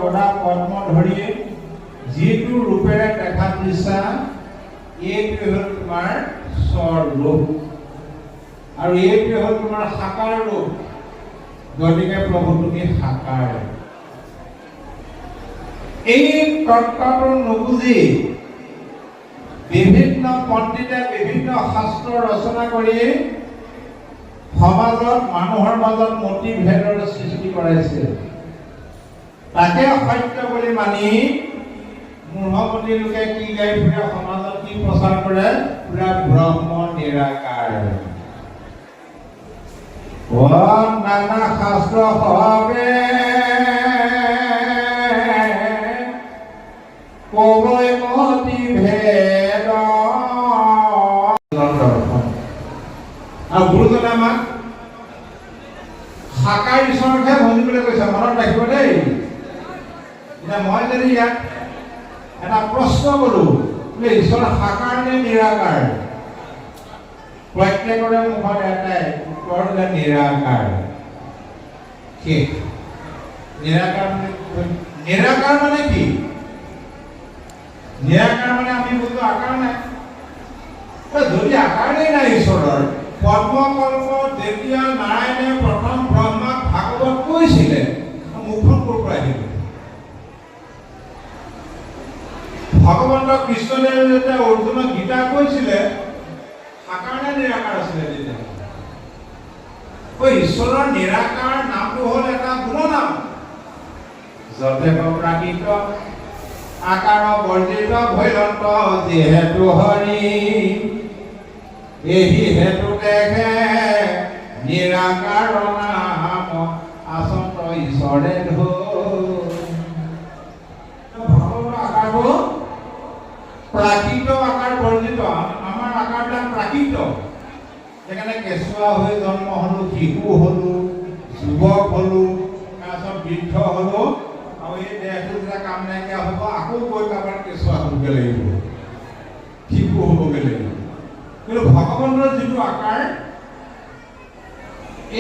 গদা পদ্ম ধৰি যিটো ৰূপেৰে দেখা দিছা এইটো হ'ল তোমাৰ স্বৰূপ আৰু এইটো হ'ল তোমাৰ সাকাৰ ৰূপ গতিকে প্ৰভু তুমি সাকাৰ এই তত্ত্বটো নুবুজি বিভিন্ন পণ্ডিতে বিভিন্ন শাস্ত্ৰ ৰচনা কৰি সমাজত মানুহৰ মাজত মতিভেদৰ সৃষ্টি কৰাইছে তাকে সত্য বুলি মানি মূঢ়মতি লোকে কি গাই ফুৰে সমাজত কি প্ৰচাৰ কৰে পুৰা ব্ৰহ্ম নিৰাকাৰ নানা শাস্ত্ৰ সবে কবৈ মতিভেদ আৰু গুৰুজনে আমাক সাকাৰ ঈশ্বৰকহে ভজিবলৈ কৈছে মনত ৰাখিব দেই এতিয়া মই যদি ইয়াত এটা প্ৰশ্ন কৰো যে ঈশ্বৰ সাকাৰ নে নিৰাকাৰ প্ৰত্যেকৰে মুখত এটাই উত্তৰ যে নিৰাকাৰ শেষ নিৰাকাৰ মানে কি নিৰাকাৰ মানে আমি বুজো আকাৰ নাই যদি আকাৰেই নাই ঈশ্বৰৰ পদ্মকল্প যেতিয়া নাৰায়ণে প্ৰথম ব্ৰহ্মাক ভাগৱত কৈছিলে মুখখন ক'ৰ পৰা আহিল ভগৱন্ত কৃষ্ণদেৱে যেতিয়া অৰ্জুনক গীতা কৈছিলে সাকাৰ নে নিৰাকাৰ আছিলে তেতিয়া ঈশ্বৰৰ নিৰাকাৰ নামটো হ'ল এটা গুণনাম যথেষ্ট প্ৰাকৃত আকাৰ বৰ্জিত ভৈৰন্ত যিহেতু হৰি এই হেতুকে নিৰাকাৰ নাম আচন্ত ঈশ্বৰে আকাৰবোৰ প্ৰাকৃত আকাৰ বৰ্জিত আমাৰ আকাৰবিলাক প্ৰাকৃত সেইকাৰণে কেঁচুৱা হৈ জন্ম হলো শিশু হলো যুৱক হলো তাৰপিছত বৃদ্ধ হলো আৰু এই দেহটো যেতিয়া কাম নাইকিয়া হ'ব আকৌ গৈ কাৰোবাৰ কেঁচুৱা হ'বগৈ লাগিব শিশু হ'বগৈ লাগিব কিন্তু ভগৱানৰ যিটো আকাৰ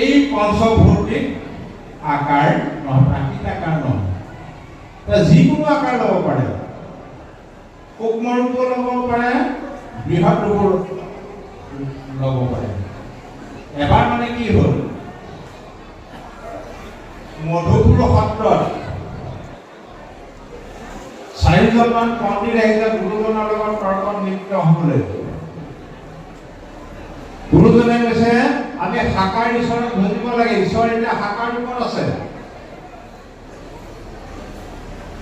এই পঞ্চভৌতিক আকাৰ নহয় প্ৰাকৃত আকাৰ নহয় যিকোনো আকাৰ ল'ব পাৰে সূক্ষ্ম ৰূপো ল'ব পাৰে বৃহৎ ৰূপো ল'ব পাৰে এবাৰ মানে কি হ'ল মধুপুৰ সত্ৰত 4জনমান পণ্ডিত আহিছে গুৰুজনৰ লগত তৰ্ক নিত্য হ'বলৈ গুৰুজনে কৈছে আমি সাকাৰ ঈশ্বৰক ভজিব লাগে ঈশ্বৰ এতিয়া সাকাৰ ৰূপত আছে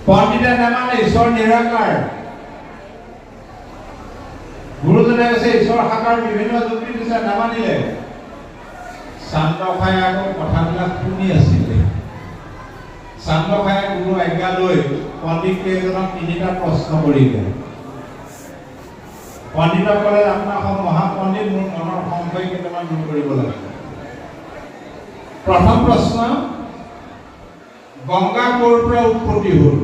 পণ্ডিতে নামানে ঈশ্বৰ নিৰাকাৰ গুৰুজনে কৈছে ঈশ্বৰ সাকাৰ বিভিন্ন যুক্তি দিছে নামানিলে চান্দখাই আকৌ কথাবিলাক শুনি আছিলে চান্দখাই গুৰু আজ্ঞা লৈ পণ্ডিত কেইজনক 3টা প্ৰশ্ন কৰিলে পণ্ডিতসকলে আপোনাৰ মহাপণ্ডিত মোৰ মনৰ সংশয় কেইটামান দূৰ কৰিব লাগে প্ৰথম প্ৰশ্ন গংগা ক'ৰ পৰা উৎপত্তি হ'ল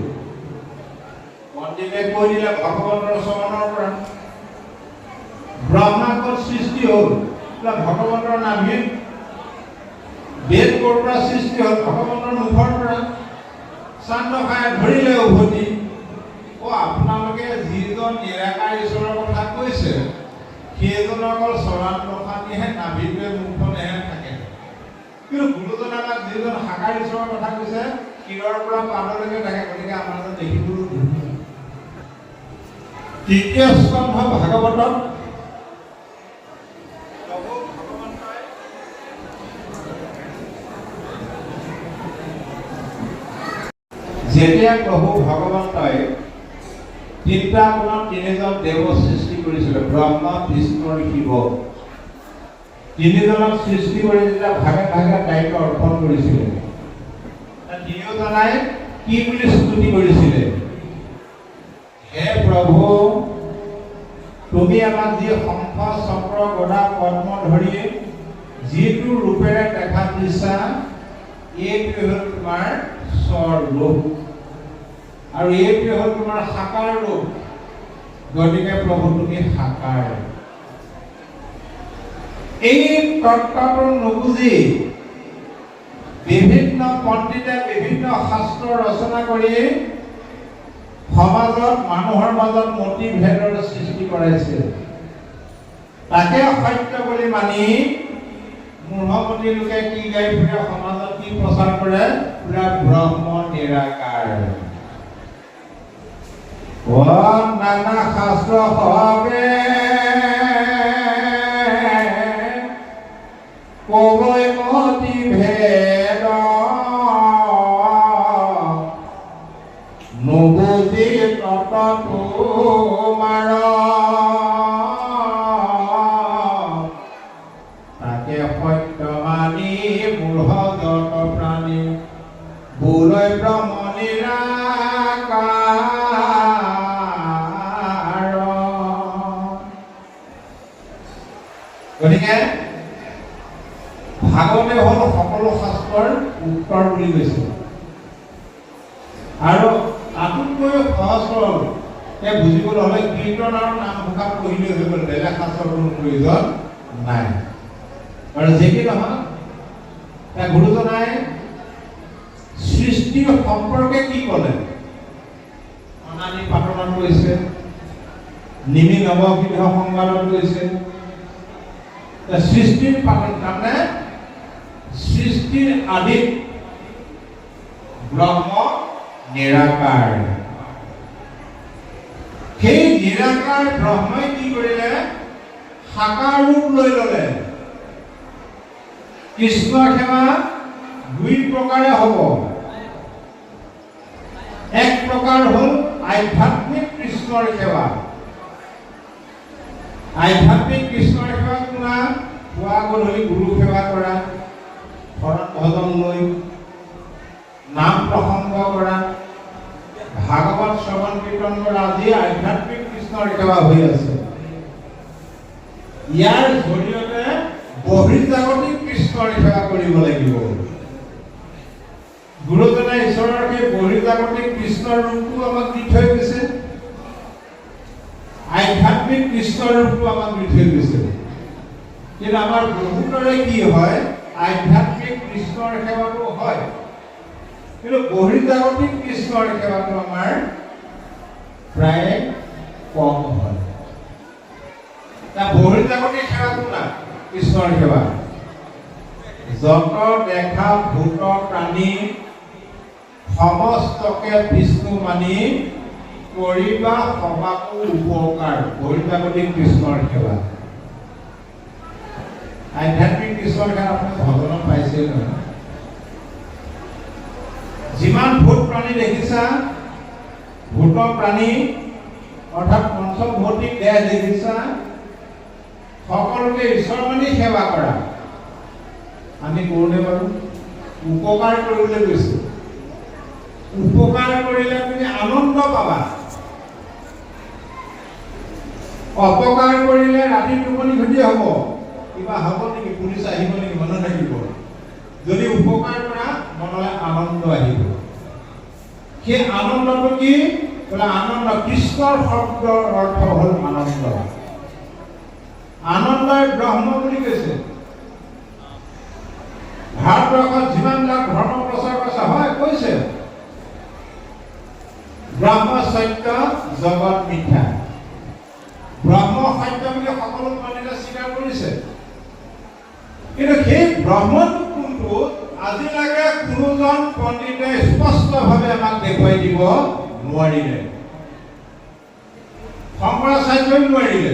পণ্ডিতে কৈ দিলে ভগৱানৰ চৰণৰ পৰা ব্ৰহ্মাণ্ডৰ সৃষ্টি হ'ল ভগৱানৰ নাভিত বেদ ক'ৰ পৰা সৃষ্টি হ'ল ভগৱানৰ মুখৰ পৰা চান্দখাই ধৰিলে উভতি আপোনালোকে যিজন নিৰাকাৰ ঈশ্বৰৰ কথা কৈছে সেইজন অকল চৰাণ প্ৰসাদীহে নাভিটোৱে মুখখনেহে থাকে কিন্তু গুৰুজনে আমাক যিজন সাকাৰ ঈশ্বৰৰ কথা কৈছে শিৰৰ পৰা পাদলৈকে থাকে গতিকে আমাৰ দেখিবলৈ ধুনীয়া তৃতীয় স্কন্ধ ভাগৱতত যেতিয়া প্ৰভু ভগৱন্তই 3টা গুণত 3জন দেৱ সৃষ্টি কৰিছিলে ব্ৰহ্ম বিষ্ণু আৰু শিৱ 3জনক সৃষ্টি কৰি যেতিয়া ভাগে ভাগে দায়িত্ব অৰ্পণ কৰিছিলে 3জনাই কি বুলি স্তুতি কৰিছিলে হে প্ৰভু তুমি আমাক যি শংখ চক্ৰ গদা পদ্ম ধৰি যিটো ৰূপেৰে দেখা দিছা এইটো হ'ল তোমাৰ স্বৰূপ আৰু এইটো হ'ল তোমাৰ সাকাৰ ৰূপ গতিকে প্ৰভু তুমি সাকাৰ এই তত্ত্বটো নুবুজি বিভিন্ন পণ্ডিতে বিভিন্ন শাস্ত্ৰ ৰচনা কৰি সমাজত মানুহৰ মাজত মতিভেদৰ সৃষ্টি কৰাইছে। তাকে সত্য বুলি মানি মূঢ়মতি লোকে কি গাই ফুৰে, সমাজত কি প্ৰচাৰ কৰে, পুৰা ব্ৰহ্ম নিৰাকাৰ। নানা শাস্ত্ৰ সবে কবৈ মতিভেদ নুবুজি তত তোমাৰ তাকে সত্য মানি মূঢ় যত প্ৰাণী বোলৈ ব্ৰহ্ম নিৰাকাৰ। গতিকে ভাগৱতে হ'ল সকলো শাস্ত্ৰৰ উত্তৰ বুলি কৈছে। আৰু তাতোতকৈ সহজ সৰল বুজিবলৈ হ'লে কীৰ্তন আৰু নামঘোষা পঢ়িলেই হৈ গ'ল, বেলেগ শাস্ত্ৰৰ কোনো প্ৰয়োজন নাই। আৰু যি কি নহয়, গুৰুজনাই সৃষ্টিৰ সম্পৰ্কে কি ক'লে, অনাদি পাতনত কৈছে, নিমি নৱবিধ সংবাদত কৈছে। সৃষ্টিৰ পাতন তাৰমানে সৃষ্টিৰ আদিত ব্ৰহ্ম নিৰাকাৰ। সেই নিৰাকাৰ ব্ৰহ্মই কি কৰিলে, সাকাৰ ৰূপ লৈ ল'লে। কৃষ্ণ সেৱা দুই প্ৰকাৰে হ'ব। এক প্ৰকাৰ হ'ল আধ্যাত্মিক কৃষ্ণৰ সেৱা। আধ্যাত্মিক কৃষ্ণৰ সেৱা কৰা, পুৱা গধূলি গুৰু সেৱা কৰা, ঘৰত ভজন লৈ নাম প্ৰসংগ কৰা, ভাগৱত শ্ৰৱণ কীৰ্তন কৰা, আজি আধ্যাত্মিক কৃষ্ণৰ সেৱা হৈ আছে। ইয়াৰ জৰিয়তে বহিৰ্জাগতিক কৃষ্ণৰ সেৱা কৰিব লাগিব। গুৰুজনাই ঈশ্বৰৰ সেই বহিৰ্জাগতিক কৃষ্ণৰ ৰূপটো আমাক দি থৈ গৈছে, আধ্যাত্মিক কৃষ্ণৰ ৰূপটো আমাক দি থৈ গৈছে। কিন্তু আমাৰ বহুতৰে কি হয়, আধ্যাত্মিক কৃষ্ণৰ সেৱাটো হয়, কিন্তু বহিৰ্জাগতিক কৃষ্ণৰ সেৱাটো আমাৰ প্ৰায় কম হয়। বহিৰ্জাগতিক সেৱাটো না কৃষ্ণৰ সেৱা, যত দেখা ভূত প্ৰাণী সমস্তকে বিষ্ণু মানি কৰিবা সবাকো উপকাৰ, বহিৰ্জাগতিক কৃষ্ণৰ সেৱা। আধ্যাত্মিক কৃষ্ণৰ সেৱা আপুনি ভজনত পাইছে নহয়। যিমান ভূত প্ৰাণী দেখিছা, ভূত প্ৰাণী অৰ্থাৎ পঞ্চভৌতিক দেহ দেখিছা, সকলোকে ঈশ্বৰ মানি সেৱা কৰা। আমি কৰোঁনে বাৰু? উপকাৰ কৰিবলৈ গৈছো। উপকাৰ কৰিলে তুমি আনন্দ পাবা, অপকাৰ কৰিলে ৰাতি টোপনি ক্ষতি হ'ব। কিবা হ'ব নেকি, পুলিচ আহিব নেকি, মনত থাকিব। যদি উপকাৰ কৰা মনলৈ আনন্দ আহিব। সেই আনন্দটো কি? আনন্দ, কৃষ্ণৰ শব্দৰ অৰ্থ হ'ল আনন্দ। আনন্দই ব্ৰহ্ম বুলি কৈছে। ভাৰতবৰ্ষত যিমানবিলাক ধৰ্ম প্ৰচাৰ কৰিছে, হয় কৈছে, ব্ৰহ্ম সত্য জগত মিথ্যা। ব্ৰহ্ম সত্য বুলি সকলো পণ্ডিতে স্বীকাৰ কৰিছে, কিন্তু সেই ব্ৰহ্মটো কোনটো আজিলৈকে কোনোজন পণ্ডিতে স্পষ্টভাৱে আমাক দেখুৱাই দিব নোৱাৰিলে। শংকৰাচাৰ্যই নোৱাৰিলে,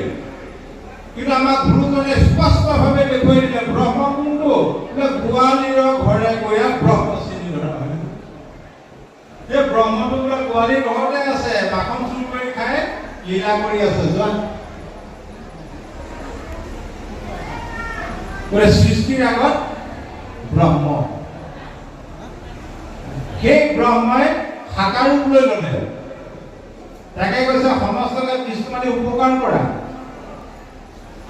কিন্তু আমাক গুৰুজনে স্পষ্টভাৱে দেখুৱাই দিলে ব্ৰহ্ম কোনটো। গোৱালিৰৰ ঘৰে গৈয়া ব্ৰহ্ম চিনি ধৰা হয়। সেই ব্ৰহ্মটো বোলে গোৱালিৰ ঘৰতে আছে, মাখন চুৰ কৰি খাই লীলা কৰি আছে। যোৱা সৃষ্টিৰ আগত ব্ৰহ্ম, সেই ব্ৰহ্মই সাকাৰ ৰূপ লৈ ল'লে। তাকে কৈছে সমস্তকে বিষ্ণু মানি উপকাৰ কৰা,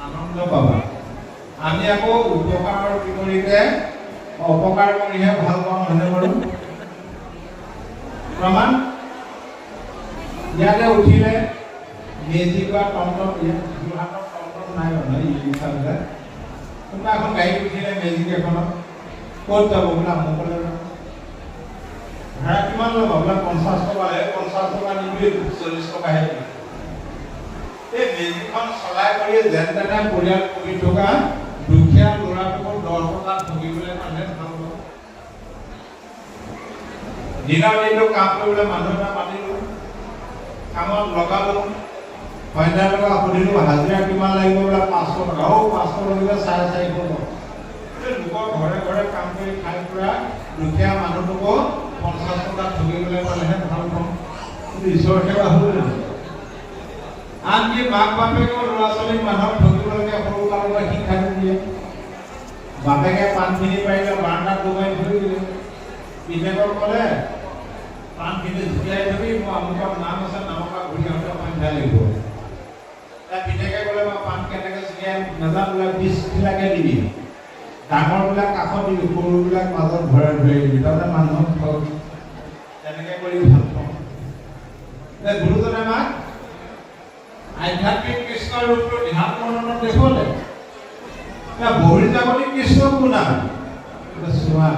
আনন্দ পাবা। আমি আকৌ উপকাৰৰ বিপৰীতে অপকাৰ কৰিহে ভাল পাওঁ, হয়নে বাৰু? প্ৰমাণ ইয়াতে উঠিলে মেজিক বা টমটম, যোৰহাটত টমটম নাই নহয়, কোনোবা এখন গাড়ীত উঠিলে মেজিক এখনত ক'ত যাব বোলে মোক ক'লে ভাড়া কিমান ল'ব বোলে 50 টকা লাগে 50 টকা নিবি 40 টকাহে দিবি এই মেজিকখন চলাই কৰি যেন তেনে পৰিয়াল কৰি থকা দুখীয়া ল'ৰাটোক 10 টকা ঠগিবলৈ মানুহে ভাল পাব দিনৰ দিনটো কাম কৰিবলৈ মানুহ এটা মাতিলোঁ কামত লগালোঁ সন্ধিয়া টকা সুধিলোঁ হাজিৰা কিমান লাগিব বোলে 500 টকা 500 লাগিলে 450 টকা লোকৰ ঘৰে ঘৰে কাম কৰি খাই ফুৰা দুখীয়া মানুহটোকো 50 টকা ঠগিবলৈ পালেহে ভাল পাওঁ কিন্তু ঈশ্বৰ সেৱা হ'ল আনকি মাক বাপেকেও ল'ৰা ছোৱালীক মানুহক ঠগিবলৈকে সৰু কালৰ পৰা শিক্ষা দিয়ে বাপেকে পাণখিনি পাৰিলে বাৰান্দাত ডুবাই থৈ দিলে পিতেকক ক'লে পাণখিনি জুকিয়াই থবি মই আমুকৰ নাম আছে নামৰ পৰা ঘূৰি আহোঁতে সন্ধিয়া লাগিব পিতেকে ক'লে মই পাণ কেনেকৈ জুকিয়াই নাজানো বোলে 20 দিবি ডাঙৰবিলাক কাষত দিবি সৰুবিলাক মাজত ভৰাই ভৰাই দিবি তাৰমানে মানুহক তেনেকৈ কৰি ভাল পাওঁ গুৰুজনে আমাক আধ্যাত্মিক কৃষ্ণৰ ৰূপটো ধ্যান মননত দেখুৱালে বহিৰ জাগতিক কৃষ্ণ কোন চোৱা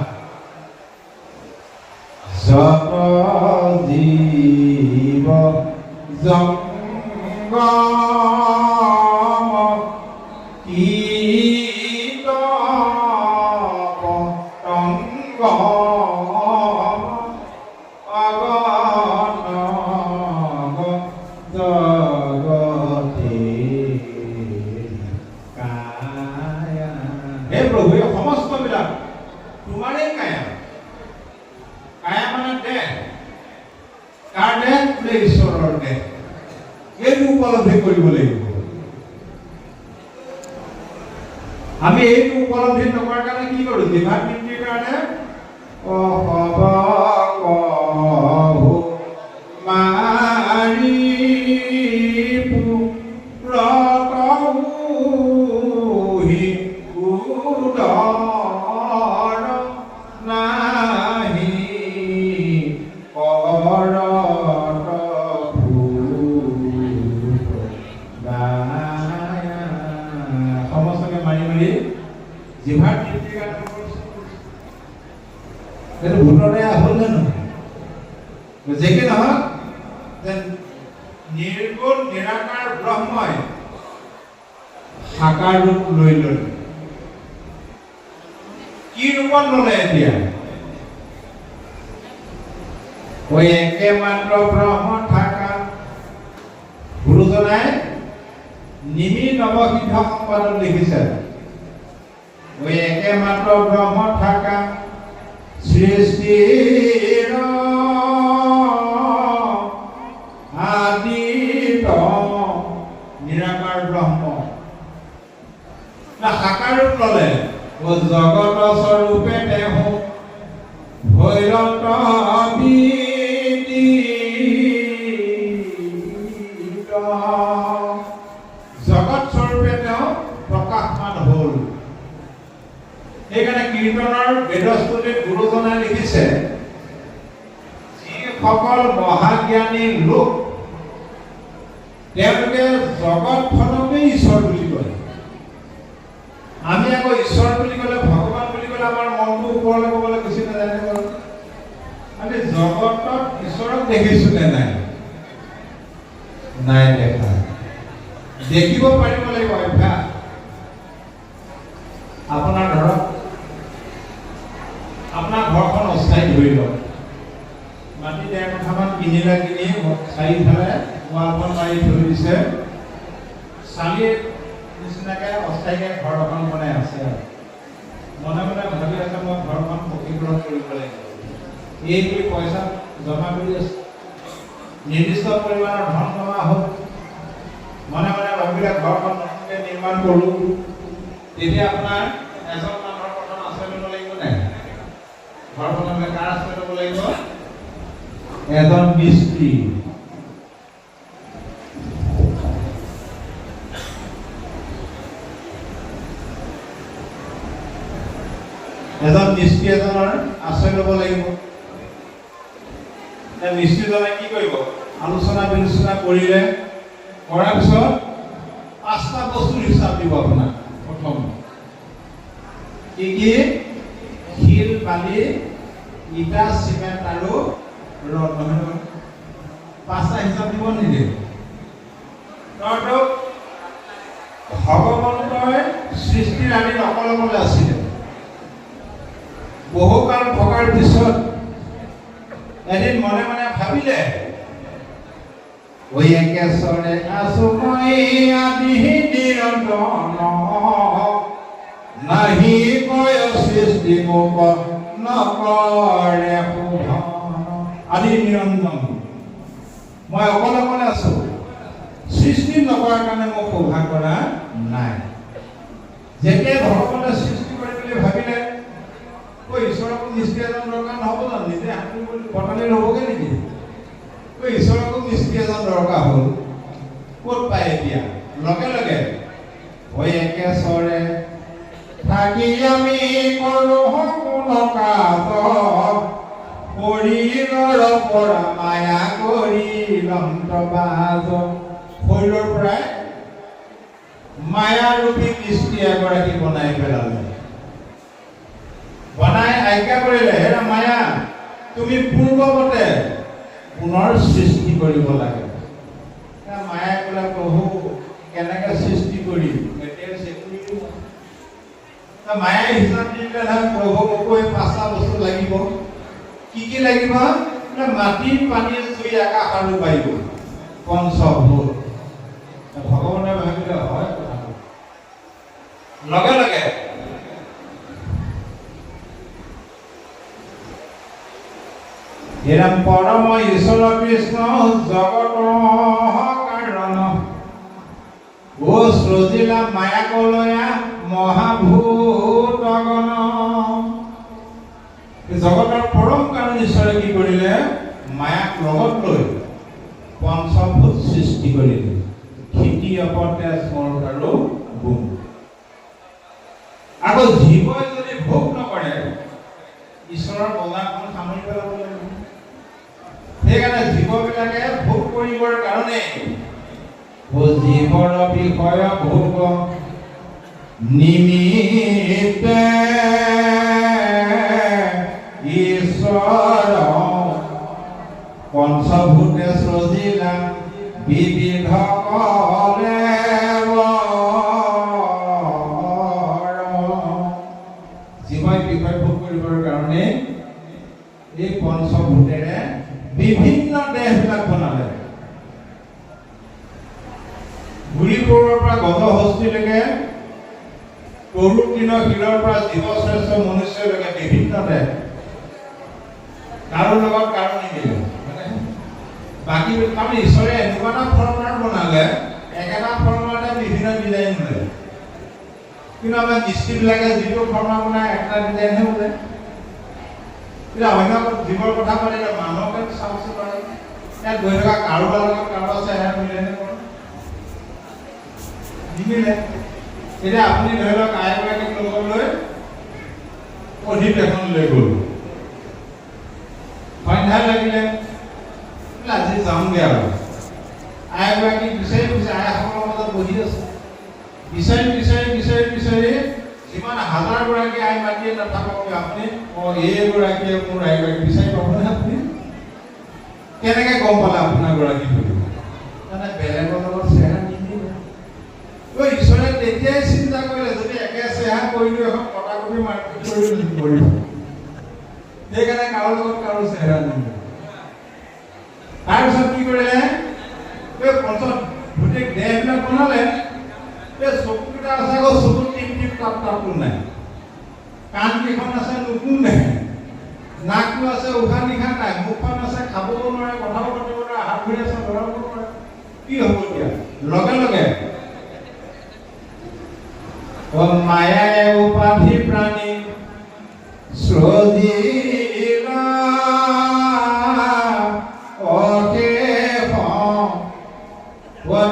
যত জীৱ জংগম কীট পতংগ অগণগ জগতে কায়া হে প্ৰভু এই সমস্তবিলাক তোমাৰেই কায়া কায়া মানে দেহ কাৰ দেহ বোলে ঈশ্বৰৰ দেহ এইটো উপলব্ধি কৰিব লাগিব আমি এইটো উপলব্ধি নকৰাৰ কাৰণে কি কৰোঁ জিভাৰ তৃপ্তিৰ কাৰণে মাৰি পুৰতহি উদৰ নাহি কৰত সমস্তকে মাৰি মাৰি জিভাৰ তৃপ্তিৰ কাৰণে সেইটো ভূতৰে হ'ল নে নহয় যে কি নহওক যে নিৰ্গুণ নিৰাকাৰ ব্ৰহ্মই সাকাৰ ৰূপ লৈ ল'লে কি ৰূপত ল'লে এতিয়া ওই একে মাত্ৰ ব্ৰহ্ম থাকা গুৰুজনাই নিমি নৱসিদ্ধ সংবাদত লিখিছে ওই একে মাত্ৰ ব্ৰহ্ম থাকা সৃষ্টিৰ আদিত নিৰাকাৰ ব্ৰহ্ম সাকাৰ ৰূপ ল'লে জগত স্বৰূপে তেওঁ ভৈৰত জগত স্বৰূপে তেওঁ প্ৰকাশমান হ'ল সেইকাৰণে কীৰ্তনৰ বেদস্তুতিত গুৰুজনাই লিখিছে যিসকল মহাজ্ঞানী লোক তেওঁলোকে জগতখনকেই ঈশ্বৰ বুলি কয় আমি আকৌ ঈশ্বৰ বুলি ক'লে ভগৱান বুলি ক'লে আমাৰ মনটো ওপৰলৈ ক'বলৈ গুচি নাযায় আমি জগতত ঈশ্বৰক দেখিছোঁ নে নাই নাই দেখা দেখিব পাৰিব লাগিব অভ্যাস আপোনাৰ ধৰক আপোনাৰ ঘৰখন অস্থায়ী ধৰি লওক মাটি 1.5 কঠামান কিনিলে কিনি চাৰিফালে ৱালখন মাৰি থৈ দিছে চালিৰ নিচিনাকে অস্থায়ীকে ঘৰ এখন বনাই আছে মনে মনে ভাবি আছে মই ঘৰখন পকীকৰণ কৰিব লাগিব এই বুলি পইচা জমা কৰি আছে নিৰ্দিষ্ট পৰিমাণৰ ধন জমা হ'ল মনে মনে ভাবিলে ঘৰখন নতুনকৈ নিৰ্মাণ কৰোঁ তেতিয়া আপোনাৰ এজন মানুহৰ প্ৰথম আশ্ৰয় ল'ব লাগিব নাই ঘৰ বনাবলৈ কাৰ আশ্ৰয় ল'ব লাগিব এজন মিস্ত্ৰী এজন মিস্ত্ৰী এজনৰ আশ্ৰয় ল'ব লাগিব মিস্ত্ৰীজনে কি কৰিব আলোচনা বিলোচনা কৰিলে কৰাৰ পিছত 5টা বস্তুৰ হিচাপ দিব আপোনাক প্ৰথম কি কি শিল বালি ইটা চিমেণ্ট আৰু ৰড নহয় পাঁচটা হিচাপ দিব নিদিয়ে ভগৱন্তই সৃষ্টিৰ আদিত অকলে অকলে আছিলে বহুকাল থকাৰ পিছত এদিন মনে মনে ভাবিলে ওই একেশ্বৰে আছো মই আদি নিৰঞ্জন নাহি কয় সৃষ্টি মোক নকৰে শোভন আদি নিৰঞ্জন মই অকলে অকলে আছো সৃষ্টি নকৰাৰ কাৰণে মোক শোভা কৰা নাই যেতিয়া ভগৱানে সৃষ্টি কৰি বুলি ভাবিলে ঈশ্বৰকো মিস্ত্ৰী এজন দৰকাৰ নহ'ব জানো নিজে হাতটো বটালি ল'বগৈ নেকি ঈশ্বৰকো মিস্ত্ৰী এজন দৰকাৰ হ'ল ক'ত পায় এতিয়া লগে লগে হৈ একেশ্বৰে থাকি আমি কৰোঁ সকলো কাজ শৰীৰৰ পৰা মায়া কৰি লন্তবাজ শৰীৰৰ পৰাই মায়াৰূপী মিস্ত্ৰী এগৰাকী বনাই পেলালে বনাই আজ্ঞা কৰিলে হেৰা মায়া তুমি পূৰ্বৱতে পুনৰ সৃষ্টি কৰিব লাগে মায়াই ক'লে প্ৰভু কেনেকৈ সৃষ্টি কৰিম এতিয়া চেকুৰিটো মায়াই হিচাপ দিলে নহয় প্ৰভু মোকো এই পাঁচটা বস্তু লাগিব কি কি লাগিব মাটি পানী জুই আকাশ আৰু বায়ু পঞ্চভূত ভগৱানে ভাবিলে হয় কথাটো লগে লগে এৰম পৰম ঈশ্বৰ কৃষ্ণ জগত কাৰণ ও সৃজিলা মায়া কলয়া মহাভূতগণ জগতৰ পৰম কাৰণ ঈশ্বৰে কি কৰিলে মায়াক লগত লৈ পঞ্চভূত সৃষ্টি কৰিলে ক্ষিতি অপতেজ মল আৰু গুণ আকৌ জীৱই যদি ভোগ নকৰে ঈশ্বৰৰ বজাৰখন সামৰি পেলাব লাগিব সেইকাৰণে জীৱবিলাকে ভোগ কৰিবৰ কাৰণে জীৱৰ বিষয় ভোগ নিমিত্তে ঈশ্বৰ পঞ্চভূতে সৃজিলা বিবিধ জীৱই বিষয় ভোগ কৰিবৰ কাৰণে এই পঞ্চভূতেৰে বিভিন্ন দেহবিলাক বনালে গুৰিপুৰৰ পৰা গজহস্তিলৈকে তৰুণ দিনৰ শিলৰ পৰা জীৱশ্ৰেষ্ঠ মনুষ্যলৈকে বিভিন্ন দেহ কাৰো লগত কাৰো নিমিলে বাকী তাৰমানে ঈশ্বৰে এনেকুৱা এটা ফৰ্মাৰ বনালে একেটা ফৰ্মাৰতে বিভিন্ন ডিজাইন ওলায় কিন্তু আমাৰ মিস্ত্ৰীবিলাকে যিটো ফৰ্মাৰ বনায় এটা ডিজাইনহে ওলায় কিন্তু অন্য জীৱৰ কথা পাতিলে মানুহকে চাওকচোন বাৰু ইয়াত গৈ থকা কাৰোবাৰ লগত কাৰোবাৰ চেহেৰা মিলেনে বাৰু নিমিলে এতিয়া আপুনি ধৰি লওক আইগৰাকীক লগত লৈ অধিৱেশন লৈ গ'ল সন্ধ্যা লাগিলে আজি যাওঁগৈ আৰু আইগৰাকীক বিচাৰি বিচাৰি আইসকলৰ মাজত বহি আছে বিচাৰি বিচাৰি বিচাৰি বিচাৰি যিমান হাজাৰগৰাকী আই মাতিয়ে নাথাকক আপুনি এইগৰাকীয়ে মোৰ আইগৰাকী বিচাৰি পাবনে আপুনি কেনেকৈ গম পালে আপোনাৰ গৰাকী বুলি মানে বেলেগৰ লগত চেহেৰা নিমিলে ঈশ্বৰে তেতিয়াই চিন্তা কৰিলে যদি একে চেহেৰা কৰিলো এখন কটাকটি মাৰপিট কৰিব সেইকাৰণে কাৰো লগত কাৰো চেহেৰা নিমিলে তাৰপিছত কি কৰিলে এই পঞ্চত গোটেই দেহবিলাক বনালে এই চকুকেইটা আছে আকৌ চকুত টিপ টিপ টাপ টাপটো নাই কাণ কেইখন আছে নুশুনে নাকটো আছে উশাহ নিশাহ নাই মুখখন আছে খাবও নোৱাৰে কথাও পাতিব নোৱাৰে হাত ভৰি আছে লৰাব নোৱাৰে কি হ'ব এতিয়া লগে লগে মায়াই উপাধি প্ৰাণী সৃজিলা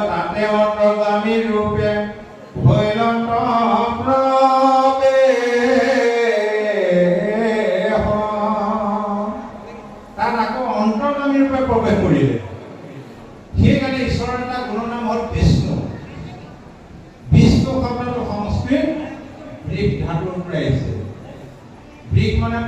তাতে অন্তৰ্গামী ৰূপে ভৈৰন্ত তাত আকৌ অন্তৰ্গামী ৰূপে প্ৰৱেশ কৰিলে সেইকাৰণে ঈশ্বৰৰ এটা গুণনাম হ'ল বিষ্ণু বিষ্ণু শব্দটো সংস্কৃত বৃক্ষ ধাতুৰ পৰা আহিছে বৃক্ষ মানে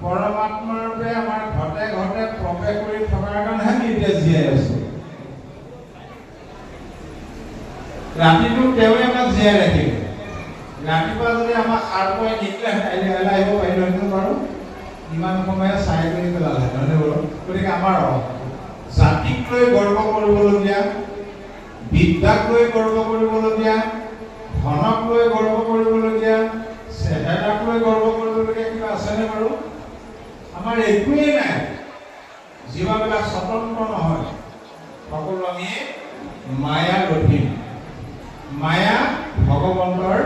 পৰমাত্মাৰ ৰূপে আমাৰ ঘতে ঘতে প্ৰৱেশ কৰি থকাৰ কাৰণেহে আমি এতিয়া জীয়াই আছো। ৰাতিটো তেওঁৱে আমাক জীয়াই ৰাখিব। ৰাতিপুৱা যদি আমাক সাৰ পাই নিদিলে কাইলৈ আহিব পাৰিলোঁ বাৰু, ইমান সময়ে চাই কৰি পেলালে নহয়নে বাৰু? গতিকে আমাৰ জাতিক লৈ গৰ্ব কৰিবলগীয়া, বিদ্যাক লৈ গৰ্ব কৰিবলগীয়া, ধনক লৈ গৰ্ব কৰিবলগীয়া, চেহেৰাক লৈ গৰ্ব কৰিবলগীয়া কিবা আছেনে বাৰু? আমাৰ একোৱেই নাই। জীৱাবিলাক স্বতন্ত্ৰ নহয়, সকলো আমি মায়াৰ অধীন। মায়া ভগৱন্তৰ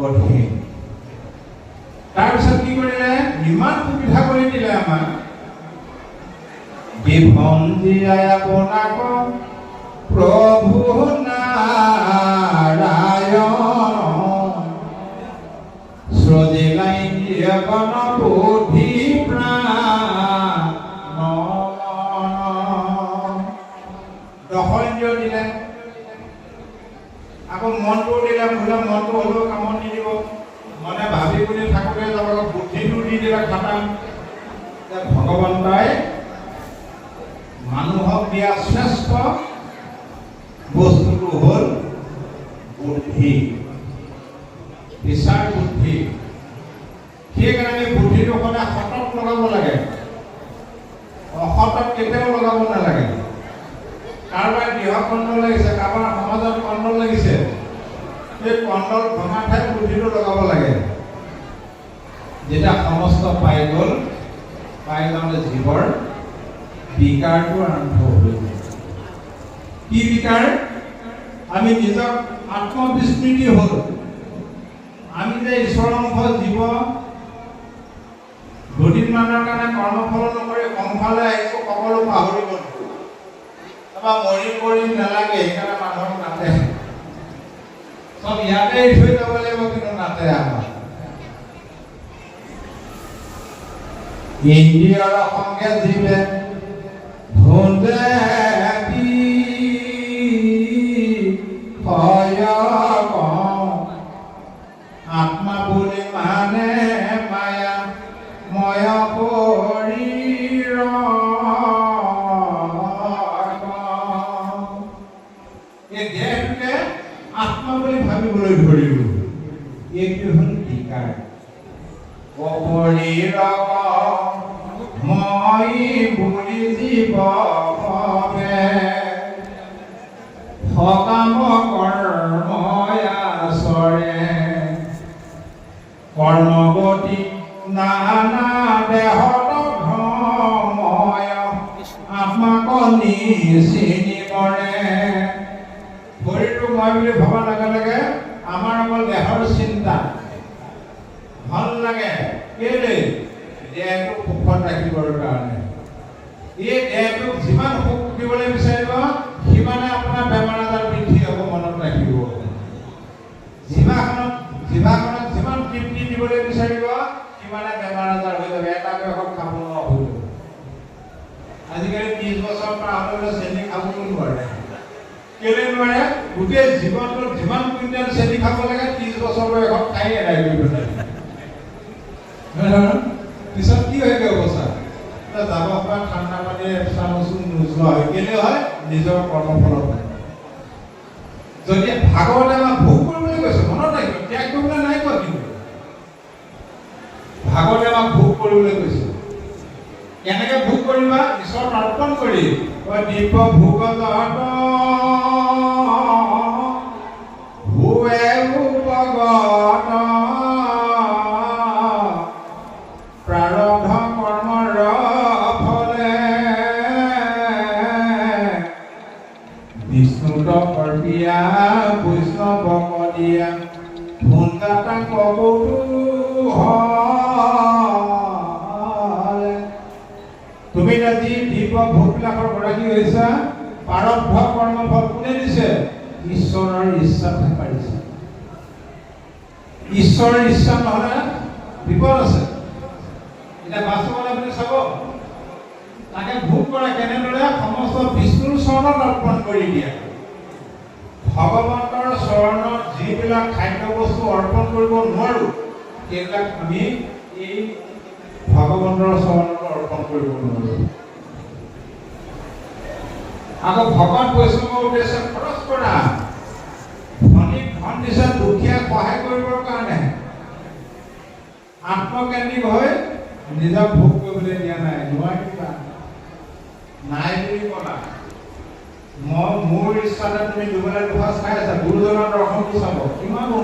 অধীন। তাৰপিছত কি কৰিলে? ইমান সুবিধা কৰি দিলে আমাক। বিভঞ্জিয়াই আপোনাক প্ৰভু নাৰায়ণ শ্ৰজিলাই গণ বুদ্ধি প্ৰাণ। দশইন্দ্ৰিয় দিলে, আকৌ মনটো দিলে। বোলে মনটো হ'লেও কামত নিদিব, মনে ভাবি বুলি থাকোঁতে যাব, বুদ্ধিটো দি দিলে খাটাম। ভগৱন্তই মানুহক দিয়া শ্ৰেষ্ঠ বস্তুটো হ'ল বুদ্ধি, বিচাৰ বুদ্ধি। সেইকাৰণে বুদ্ধিটো সদায় সতত লগাব লাগে, অসতত কেতিয়াও লগাব নালাগে। কাৰোবাৰ গৃহ কণ্ডল লাগিছে, কাৰোবাৰ সমাজত কণ্ডল লাগিছে, সেই কণ্ডল ভঙা ঠাইত বুদ্ধিটো লগাব লাগে। যেতিয়া সমস্ত পাই গ'ল, পাই যাওঁতে জীৱৰ বিকাৰটো আৰম্ভ হৈ গ'ল। কি বিকাৰ? আমি নিজক আত্মবিস্মৃতি হ'ল। আমি যে ঈশ্বৰৰ অংশ জীৱ, দুদিনমানৰ কাৰণে কৰ্মফল নকৰি সংসাৰলৈ আহিছোঁ, সকলো পাহৰি গ'ল। তাৰপৰা মৰিম নালাগে, সেইকাৰণে মানুহক নাতে। চব ইয়াতে এৰি থৈ যাব লাগিব, কিন্তু নাতে আমাক। ইন্দ্ৰিয়ৰ সংগে জীৱে ধুন্দে আত্মা বুলি মানে মায়া ময় শৰীৰ। এই দেহটোকে আত্মা বুলি ভাবিবলৈ ধৰিলো। এইটো হ'ল বিকাৰ। শৰীৰ মই বুলি জীৱ ভাবে সকাম কৰ্ময় আচৰে কৰ্মৱতী নানা দেহত ভ্ৰময় আত্মাক নিচিনি মৰে। শৰীৰটো মই বুলি ভবাৰ লগে লগে আমাৰ অকল দেহৰ চিন্তা। ভাল লাগে কেলে? দেহটো সুখত ৰাখিবৰ কাৰণে। এই দেহটোক যিমান সুখ দিবলৈ বিচাৰিব, সিমানে আপোনাৰ বেমাৰ আজাৰ বৃদ্ধি হ'ব। মনত ৰাখিব। জিভাখনক যিমান তৃপ্তি দিবলৈ বিচাৰিব, সিমানে বেমাৰ আজাৰ হৈ যাব। এটা এখন খাব নোৱাৰা হৈ যাব। আজিকালি 30 বছৰ পৰা হ'লে চেনি খাবলৈ নোৱাৰে। কেলে নোৱাৰে? গোটেই জীৱনটোত যিমান কুইণ্টেল চেনি খাব লাগে, 30 বছৰ বয়সত খাই এৰাই কৰিব লাগে। পিছত কি হয়গে অৱস্থা? যাব পৰা ঠাণ্ডা পানী চামুচোন নোযোৱা হয়। কেলে হয়? নিজৰ কৰ্মফলত। যদি ভাগৱতে আমাক ভোগ কৰিবলৈ কৈছে, মনত ৰাখিব, ত্যাগ কৰিবলৈ নাই কোৱা। কিন্তু ভাগৱতে আমাক ভোগ কৰিবলৈ কৈছে। কেনেকে ভোগ কৰিবা? ঈশ্বৰ অৰ্পণ কৰি। দিব্য ভোগ জহত ভুৱে উপগত প্ৰাৰব্ধ কৰ্মৰ ফলে বিষ্ণুত কৰ্পিয়া বৈষ্ণৱক দিয়া ভুঞ্জাতা কৌতূহলে। তুমি আজি দিব্য ভোগবিলাকৰ গৰাকী হৈছা। প্ৰাৰব্ধ কৰ্মফল কোনে দিছে? ঈশ্বৰৰ ইচ্ছাতহে পাৰিছে। ঈশ্বৰৰ ইচ্ছা নহ'লে বিপদ আছে। এতিয়া বাস্তৱত আপুনি চাব, তাকে ভোগ কৰা কেনেদৰে? সমস্ত বিষ্ণুৰ চৰণত অৰ্পণ কৰি দিয়া। ভগৱন্তৰ চৰণত যিবিলাক খাদ্য বস্তু অৰ্পণ কৰিব নোৱাৰো, সেইবিলাক আমি এই ভগৱন্তৰ চৰণত অৰ্পণ কৰিব নোৱাৰোঁ। আকৌ ভগৱান বৈষ্ণৱৰ উদ্দেশ্যে খৰচ কৰা, ধনীক ধন দিছে, দুখীয়াক সহায় কৰিবৰ কাৰণে আত্মকেন্দ্ৰিক হৈ নিজক ভোগ কৰিবলৈ দিয়া নাই। নোৱাৰিবা, নাই বুলি ক'লা। মোৰ ইচ্ছাতে তুমি দুবেলা দুসাঁজ খাই আছা, গুৰুজনৰ দৰ্শনটো চাব কিমান